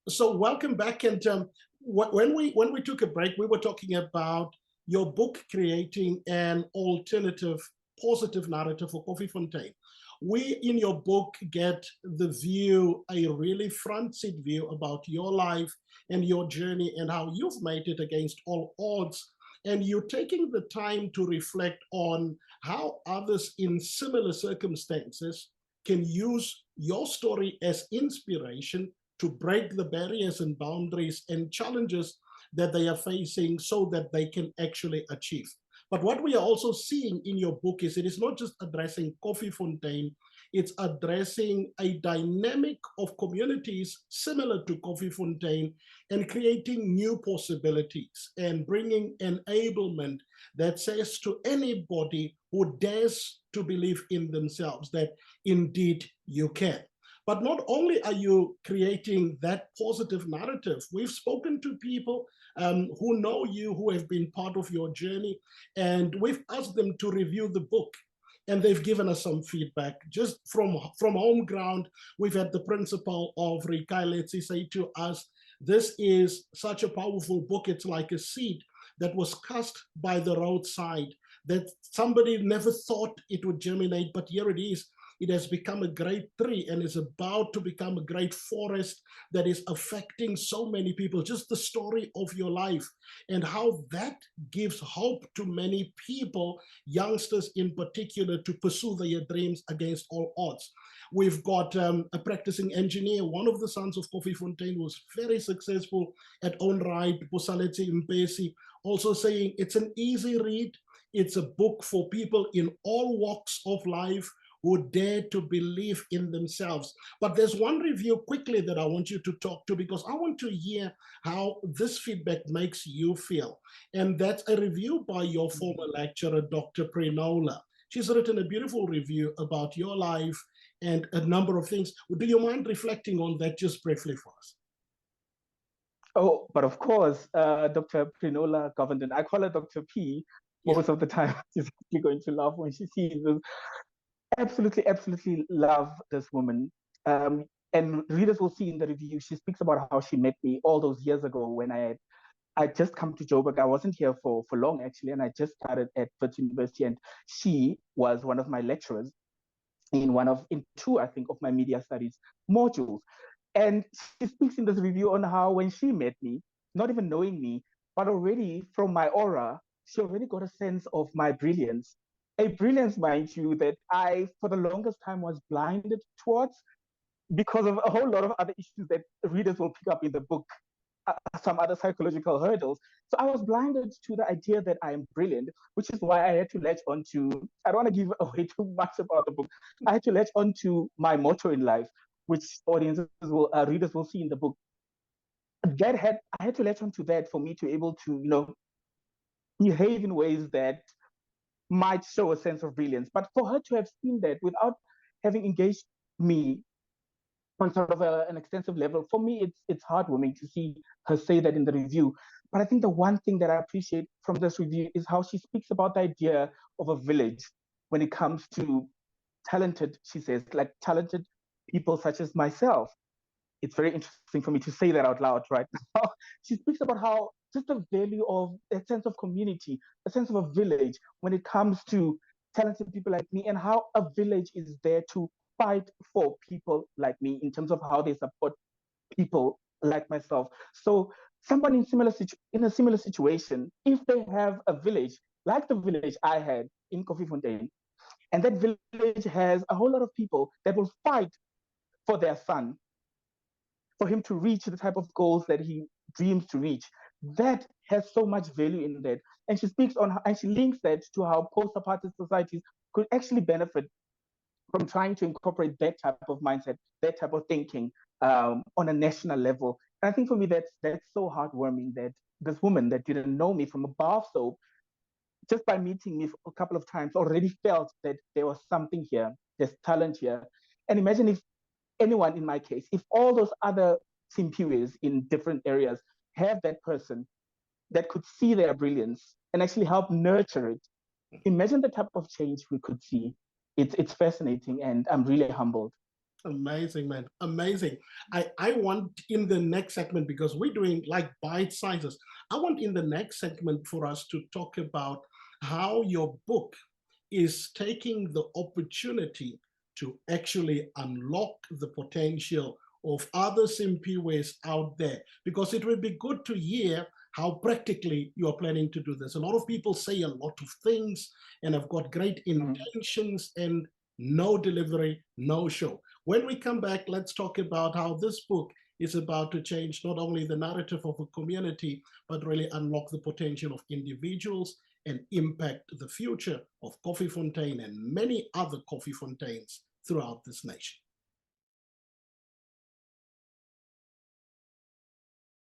So welcome back. And when we took a break, we were talking about your book, creating an alternative, positive narrative for Coffee Fontaine. We in your book get the view, a really front seat view about your life and your journey and how you've made it against all odds. And you're taking the time to reflect on how others in similar circumstances can use your story as inspiration to break the barriers and boundaries and challenges that they are facing so that they can actually achieve. But what we are also seeing in your book is it is not just addressing Coffee Fontaine, it's addressing a dynamic of communities similar to Coffee Fontaine and creating new possibilities and bringing enablement that says to anybody who dares to believe in themselves that indeed you can. But not only are you creating that positive narrative, we've spoken to people who know you, who have been part of your journey, and we've asked them to review the book. And they've given us some feedback. Just from home ground, we've had the principal of Let's say to us, this is such a powerful book. It's like a seed that was cast by the roadside that somebody never thought it would germinate, but here it is. It has become a great tree and is about to become a great forest that is affecting so many people. Just the story of your life and how that gives hope to many people, youngsters in particular, to pursue their dreams against all odds. We've got a practicing engineer, one of the sons of Kofi Fontaine, was very successful at own right, Posaletse Mpesi, also saying it's an easy read. It's a book for people in all walks of life who dare to believe in themselves. But there's one review quickly that I want you to talk to because I want to hear how this feedback makes you feel. And that's a review by your former lecturer, Dr. Prinola. She's written a beautiful review about your life and a number of things. Do you mind reflecting on that just briefly for us? Oh, but of course, Dr. Prinola Govenden, I call her Dr. P most of the time. She's actually going to laugh when she sees this. Absolutely, absolutely love this woman. And readers will see in the review, she speaks about how she met me all those years ago when I just come to Joburg. I wasn't here for long actually, and I just started at Wits University, and she was one of my lecturers in two, I think, of my media studies modules. And she speaks in this review on how when she met me, not even knowing me, but already from my aura, she already got a sense of my brilliance. A brilliance, mind you, that I, for the longest time, was blinded towards because of a whole lot of other issues that readers will pick up in the book, some other psychological hurdles. So I was blinded to the idea that I am brilliant, which is why I had to latch onto, I don't want to give away too much about the book. I had to latch onto my motto in life, which readers will see in the book. I had to latch onto that for me to be able to, behave in ways that might show a sense of brilliance. But for her to have seen that without having engaged me on sort of an extensive level, for me, it's heartwarming to see her say that in the review. But I think the one thing that I appreciate from this review is how she speaks about the idea of a village when it comes to talented, she says, like talented people such as myself. It's very interesting for me to say that out loud right now. She speaks about how just the value of a sense of community, a sense of a village when it comes to talented people like me, and how a village is there to fight for people like me in terms of how they support people like myself. So someone in a similar situation, if they have a village like the village I had in Kofi Fontaine, and that village has a whole lot of people that will fight for their son, for him to reach the type of goals that he dreams to reach. That has so much value in that. And she speaks on and she links that to how post-apartheid societies could actually benefit from trying to incorporate that type of mindset, that type of thinking on a national level. And I think for me, that's so heartwarming that this woman that didn't know me from a bar soap, just by meeting me a couple of times, already felt that there was something here, there's talent here. And imagine if anyone in my case, if all those other Simphiwes in different areas have that person that could see their brilliance and actually help nurture it, imagine the type of change we could see. It's fascinating, and I'm really humbled. Amazing, man. Amazing. I want in the next segment, because we're doing like bite sizes, I want in the next segment for us to talk about how your book is taking the opportunity to actually unlock the potential of other Simphiwes out there, because it would be good to hear how practically you are planning to do this. A lot of people say a lot of things and have got great intentions and no delivery, no show. When we come back, let's talk about how this book is about to change not only the narrative of a community, but really unlock the potential of individuals and impact the future of Koffiefontein and many other Koffiefonteins throughout this nation.